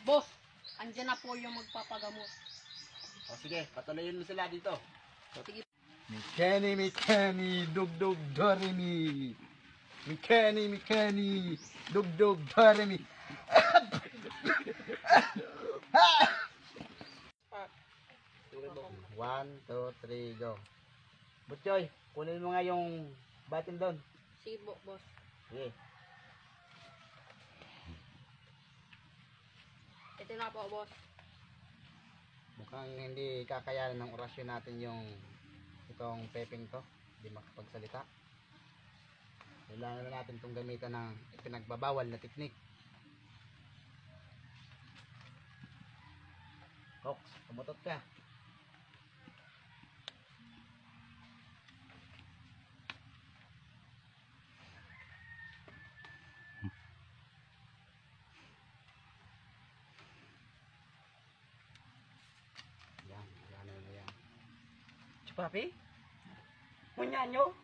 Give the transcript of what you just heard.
Boss, andyan na po yung magpapagamot. O sige, patuloyin mo sila dito. Sige. Mikeni, dugdug, doremi. Mikeni, dugdug, doremi. 1, 2, 3, go. Butchoy, kunin mo nga yung batin doon. Sige po, boss. Sige. Ito na po, boss. Mukhang hindi kakayanan ng orasyon natin yung itong pepeng to. Hindi makapagsalita. Kailangan na natin itong gamitan ng ipinagbabawal na teknik. Cox, pumutot ka. Yan. Papi? Munya nyo?